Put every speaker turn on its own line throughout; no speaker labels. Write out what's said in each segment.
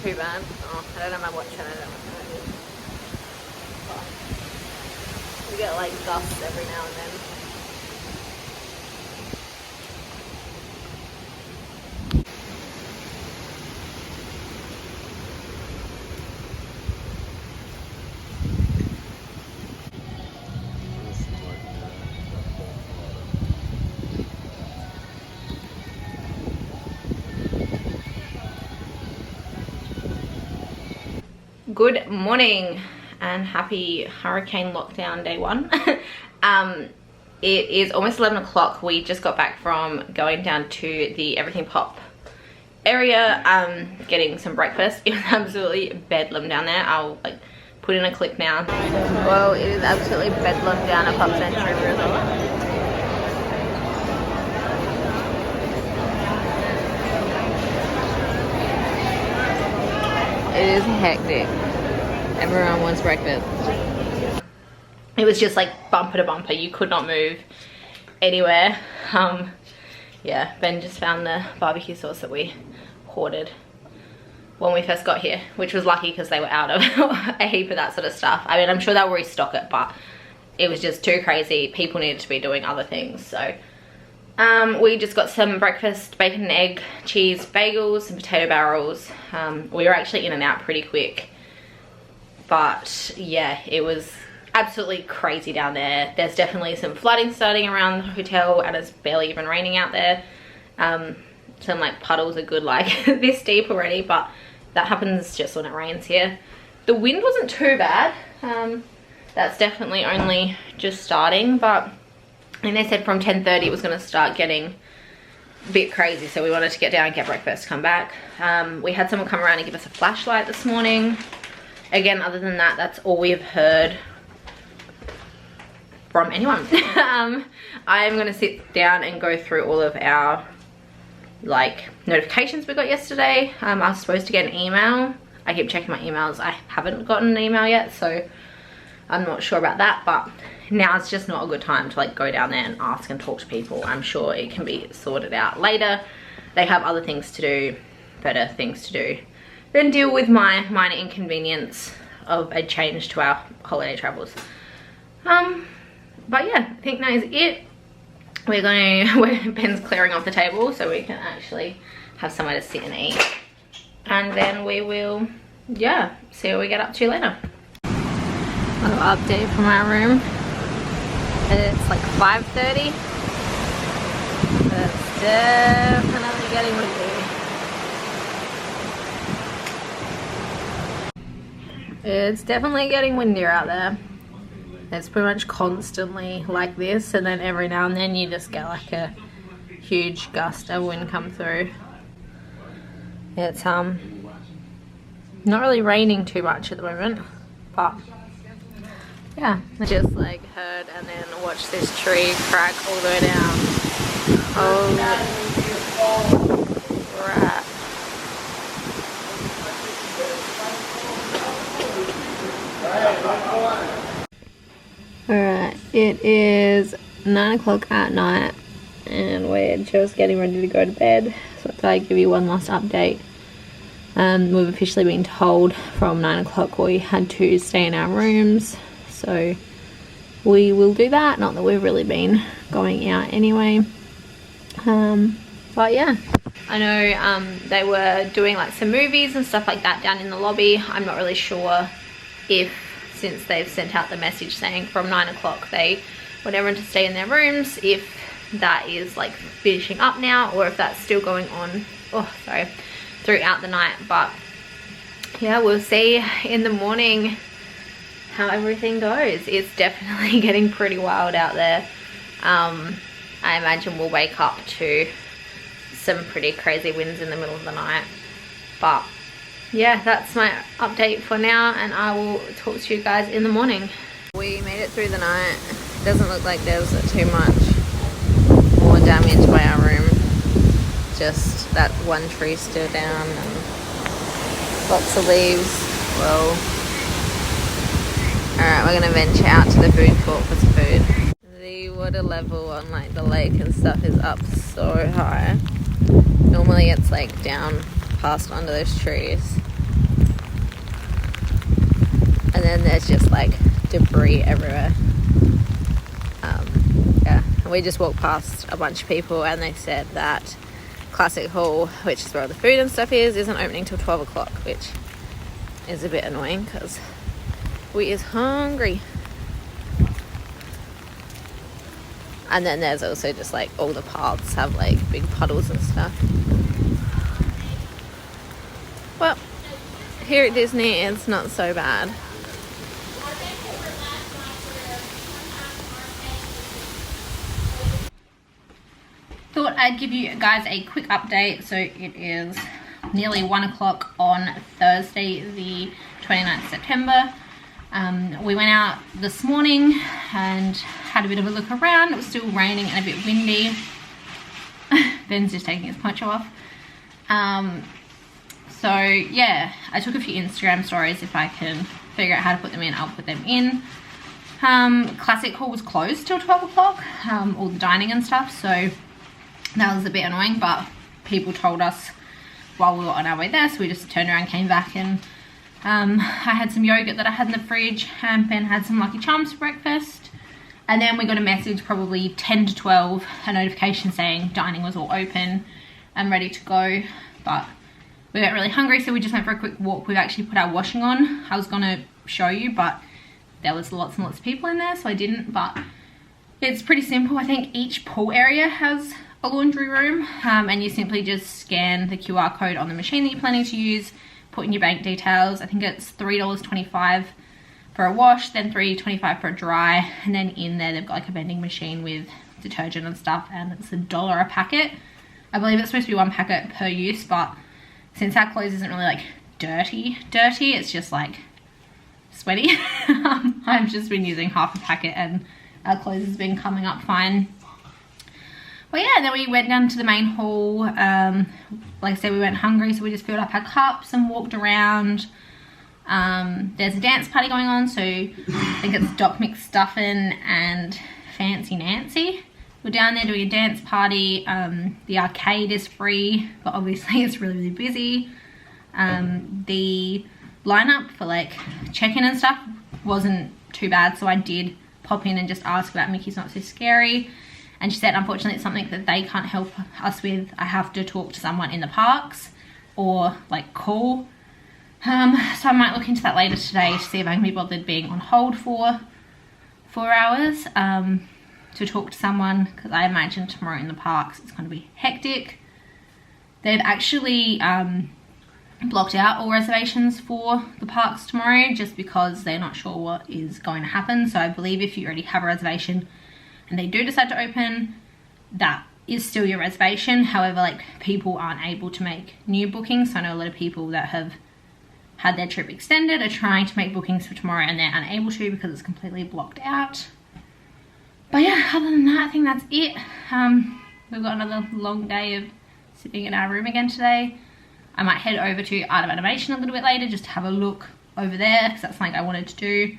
too bad. Oh, I don't know my watch. I don't know what it is. We get like gusts every now and then. Good morning and happy hurricane lockdown day 1. It is almost 11 o'clock. We just got back from going down to the Everything Pop area, getting some breakfast. It was absolutely bedlam down there. I'll like put in a clip now. Well, it is absolutely bedlam down at Pop Century Resort. It is hectic. Everyone wants breakfast. It was just like bumper to bumper. You could not move anywhere. Yeah, Ben just found the barbecue sauce that we hoarded when we first got here, which was lucky because they were out of a heap of that sort of stuff. I mean, I'm sure they'll restock it, but it was just too crazy. People needed to be doing other things. So we just got some breakfast, bacon and egg, cheese bagels and potato barrels. We were actually in and out pretty quick. But yeah, it was absolutely crazy down there. There's definitely some flooding starting around the hotel and it's barely even raining out there. Some like puddles are good like this deep already, but that happens just when it rains here. The wind wasn't too bad. That's definitely only just starting, but and they said from 10:30 it was going to start getting a bit crazy, so we wanted to get down, get breakfast, come back. We had someone come around and give us a flashlight this morning. Again, other than that, that's all we've heard from anyone. I'm going to sit down and go through all of our like notifications we got yesterday. I was supposed to get an email. I keep checking my emails. I haven't gotten an email yet, so I'm not sure about that, but now it's just not a good time to like go down there and ask and talk to people. I'm sure it can be sorted out later. They have other things to do, better things to do than deal with my minor inconvenience of a change to our holiday travels. But yeah, I think that is it. Ben's clearing off the table so we can actually have somewhere to sit and eat. And then we will, yeah, see what we get up to later. A little update from our room. It's like 5:30. It's definitely getting windy. It's definitely getting windier out there. It's pretty much constantly like this, and then every now and then you just get like a huge gust of wind come through. It's not really raining too much at the moment, but yeah, I just like heard and then watched this tree crack all the way down. Oh crap. Alright, it is 9 o'clock at night and we're just getting ready to go to bed. So I thought I'd give you one last update. We've officially been told from 9 o'clock we had to stay in our rooms. So we will do that. Not that we've really been going out anyway. But yeah, I know they were doing like some movies and stuff like that down in the lobby. I'm not really sure if, since they've sent out the message saying from 9 o'clock they want everyone to stay in their rooms, if that is like finishing up now or if that's still going on, throughout the night. But yeah, we'll see in the morning how everything goes. It's definitely getting pretty wild out there. I imagine we'll wake up to some pretty crazy winds in the middle of the night. But yeah, that's my update for now, and I will talk to you guys in the morning. We made it through the night. It doesn't look like there's too much more damage by our room. Just that one tree still down and lots of leaves. Well, alright, we're gonna venture out to the food court for some food. The water level on like the lake and stuff is up so high. Normally it's like down past under those trees. then there's just like debris everywhere. Yeah, and we just walked past a bunch of people and they said that Classic Hall, which is where all the food and stuff is, isn't opening till 12 o'clock, which is a bit annoying because we is hungry. And then there's also just like all the paths have like big puddles and stuff. Well, here at Disney it's not so bad. Thought I'd give you guys a quick update. So it is nearly 1 o'clock on Thursday the 29th of September. We went out this morning and had a bit of a look around. It was still raining and a bit windy. Ben's just taking his poncho off. So yeah, I took a few Instagram stories. If I can figure out how to put them in, I'll put them in. Classic Hall was closed till 12 o'clock, all the dining and stuff, so that was a bit annoying, but people told us while we were on our way there, so we just turned around, came back, and I had some yogurt that I had in the fridge, and Ben had some Lucky Charms for breakfast. And then we got a message probably 10 to 12, a notification saying dining was all open and ready to go, but we weren't really hungry, so we just went for a quick walk. We've actually put our washing on. I was gonna show you, but there was lots and lots of people in there, so I didn't. But it's pretty simple. I think each pool area has a laundry room, and you simply just scan the QR code on the machine that you're planning to use, put in your bank details. I think it's $3.25 for a wash, then $3.25 for a dry, and then in there they've got like a vending machine with detergent and stuff, and it's $1 a packet. I believe it's supposed to be 1 packet per use, but since our clothes isn't really like dirty, it's just like sweaty. I've just been using half a packet and our clothes has been coming up fine. Well, yeah, then we went down to the main hall. Like I said, we weren't hungry, so we just filled up our cups and walked around. There's a dance party going on, so I think it's Doc McStuffin and Fancy Nancy. We're down there doing a dance party. The arcade is free, but obviously it's really, really busy. The lineup for like check-in and stuff wasn't too bad, so I did pop in and just ask about Mickey's Not So Scary. And she said, unfortunately, it's something that they can't help us with. I have to talk to someone in the parks or like call. So I might look into that later today to see if I can be bothered being on hold for 4 hours to talk to someone, because I imagine tomorrow in the parks it's going to be hectic. They've actually blocked out all reservations for the parks tomorrow just because they're not sure what is going to happen. So I believe if you already have a reservation and they do decide to open, that is still your reservation. However, like, people aren't able to make new bookings. So I know a lot of people that have had their trip extended are trying to make bookings for tomorrow and they're unable to because it's completely blocked out. But yeah, other than that, I think that's it. We've got another long day of sitting in our room again today. I might head over to Art of Animation a little bit later just to have a look over there, because that's something I wanted to do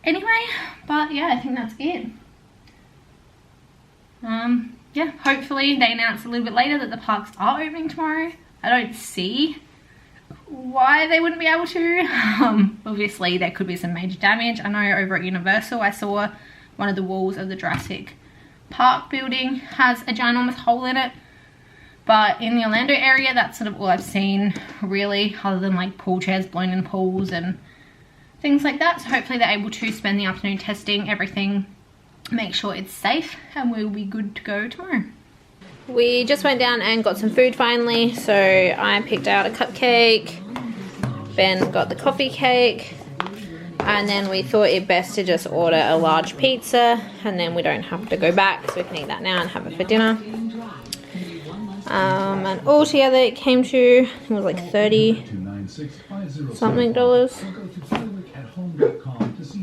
anyway. But yeah, I think that's it. Yeah, hopefully they announce a little bit later that the parks are opening tomorrow. I don't see why they wouldn't be able to. Obviously there could be some major damage. I know over at Universal I saw one of the walls of the Jurassic Park building has a ginormous hole in it, but in the Orlando area that's sort of all I've seen really, other than like pool chairs blown in pools and things like that. So hopefully they're able to spend the afternoon testing everything, make sure it's safe, and we'll be good to go tomorrow. We just went down and got some food finally. So I picked out a cupcake, Ben got the coffee cake, and then we thought it best to just order a large pizza, and then we don't have to go back, so we can eat that now and have it for dinner. And all together it came to, I think it was like $30 something.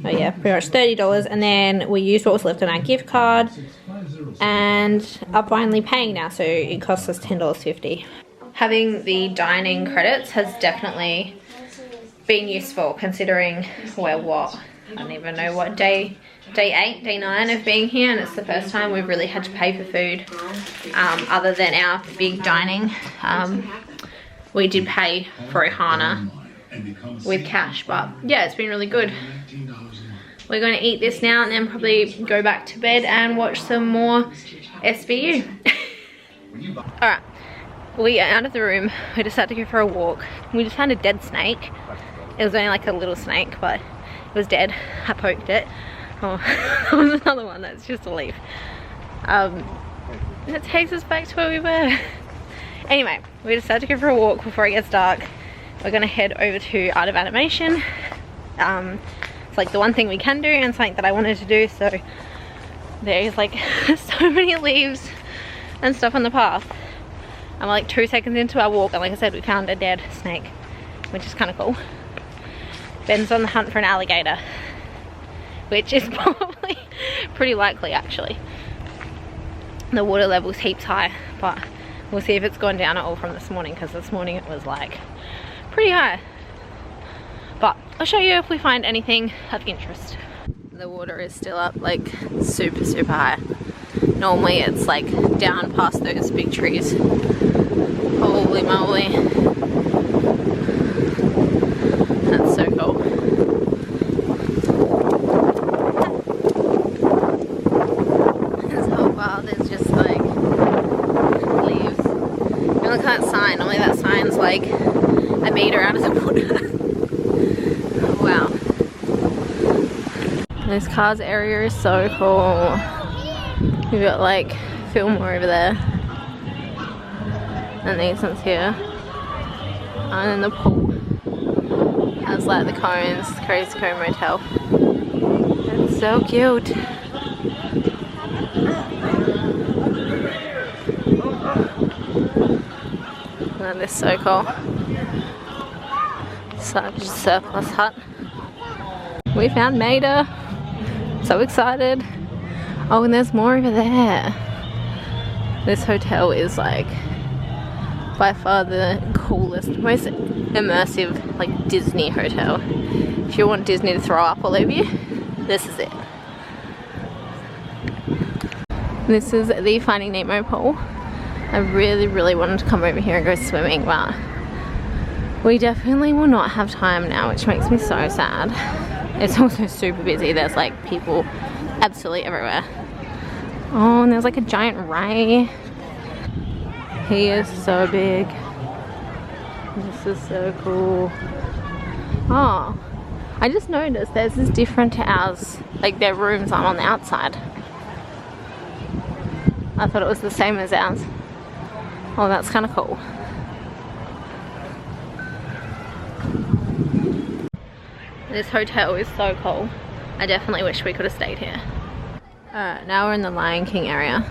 Oh yeah, pretty much $30. And then we used what was left on our gift card and are finally paying now, so it costs us $10.50. Having the dining credits has definitely been useful, considering we're what, I don't even know what day 8, day 9 of being here, and it's the first time we've really had to pay for food other than our big dining. We did pay for Ohana with cash, but yeah, it's been really good. We're going to eat this now and then probably go back to bed and watch some more SVU. Alright, we are out of the room. We decided to go for a walk. We just found a dead snake. It was only like a little snake, but it was dead. I poked it. Oh, there was another one that's just a leaf. That takes us back to where we were. Anyway, we decided to go for a walk before it gets dark. We're gonna head over to Art of Animation. It's like the one thing we can do and something that I wanted to do, so there's like so many leaves and stuff on the path. I'm like 2 seconds into our walk and like I said, we found a dead snake, which is kind of cool. Ben's on the hunt for an alligator, which is probably pretty likely actually. The water level's heaps high, but we'll see if it's gone down at all from this morning, because this morning it was like pretty high. But I'll show you if we find anything of interest. The water is still up like super high. Normally it's like down past those big trees. Holy moly. That's so cool. So far there's just like leaves. And look at that sign. Normally that sign's like a meter out of the water. Oh, wow. This cars area is so cool. We've got like Fillmore over there. And these ones here. And then the pool has like the cones, Crazy Cone Motel. It's so cute. That is so cool. Such a surplus hut. We found Maida. So excited. Oh, and there's more over there. This hotel is like by far the coolest, most immersive like Disney hotel. If you want Disney to throw up all over you, this is it. This is the Finding Nemo pool. I really wanted to come over here and go swimming, but we definitely will not have time now, which makes me so sad. It's also super busy. There's like people absolutely everywhere. Oh, and there's like a giant ray. He is so big. This is so cool. Oh, I just noticed theirs is different to ours. Like their rooms aren't on the outside. I thought it was the same as ours. Oh, that's kind of cool. This hotel is so cool. I definitely wish we could have stayed here. Alright, now we're in the Lion King area.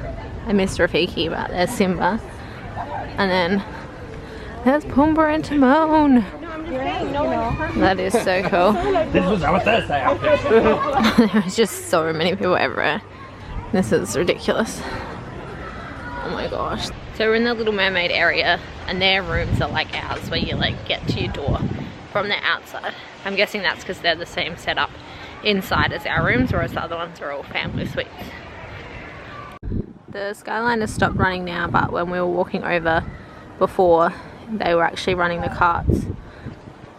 I missed Rafiki, but there's Simba. And then there's Pumbaa and Timon. That is so cool. There's just so many people everywhere. This is ridiculous. Oh my gosh. So we're in the Little Mermaid area and their rooms are like ours, where you like get to your door from the outside. I'm guessing that's because they're the same setup inside as our rooms, whereas the other ones are all family suites. The Skyliner has stopped running now, but when we were walking over before, they were actually running the carts.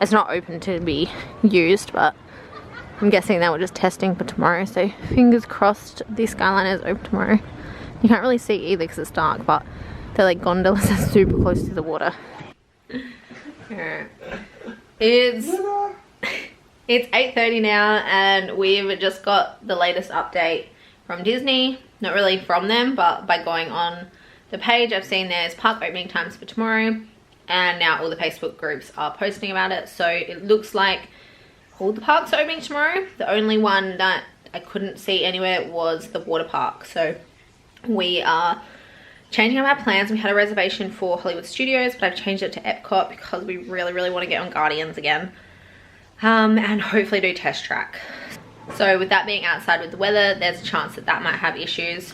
It's not open to be used, but I'm guessing they were just testing for tomorrow, so fingers crossed the Skyliner is open tomorrow. You can't really see either because it's dark, but they're like gondolas are super close to the water. It's 8:30 now and we've just got the latest update from Disney. Not really from them, but by going on the page I've seen there's park opening times for tomorrow, and now all the Facebook groups are posting about it. So it looks like all the parks are opening tomorrow. The only one that I couldn't see anywhere was the water park. So we are changing up our plans. We had a reservation for Hollywood Studios, but I've changed it to Epcot because we really want to get on Guardians again. And hopefully do Test Track. So with that being outside with the weather, there's a chance that that might have issues,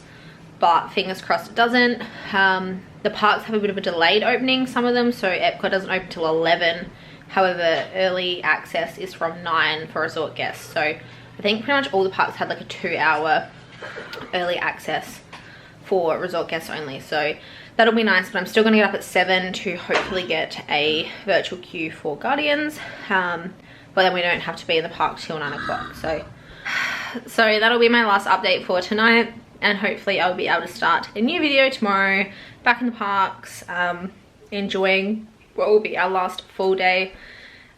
but fingers crossed it doesn't. The parks have a bit of a delayed opening, some of them, so Epcot doesn't open till 11. However, early access is from 9 for resort guests. So I think pretty much all the parks had like a 2-hour early access for resort guests only. So that'll be nice, but I'm still gonna get up at 7 to hopefully get a virtual queue for Guardians. But then we don't have to be in the park till 9 o'clock. So that'll be my last update for tonight, and hopefully I'll be able to start a new video tomorrow, back in the parks, enjoying what will be our last full day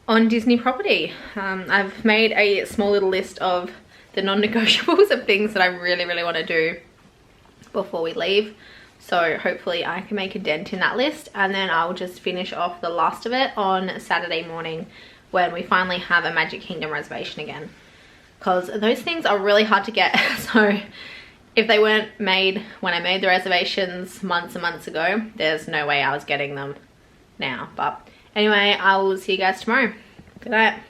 on Disney property. I've made a small little list of the non-negotiables of things that I really, really want to do before we leave. So hopefully I can make a dent in that list, and then I'll just finish off the last of it on Saturday morning when we finally have a Magic Kingdom reservation again. Because those things are really hard to get. So if they weren't made when I made the reservations months and months ago, there's no way I was getting them now. But anyway, I will see you guys tomorrow. Good night.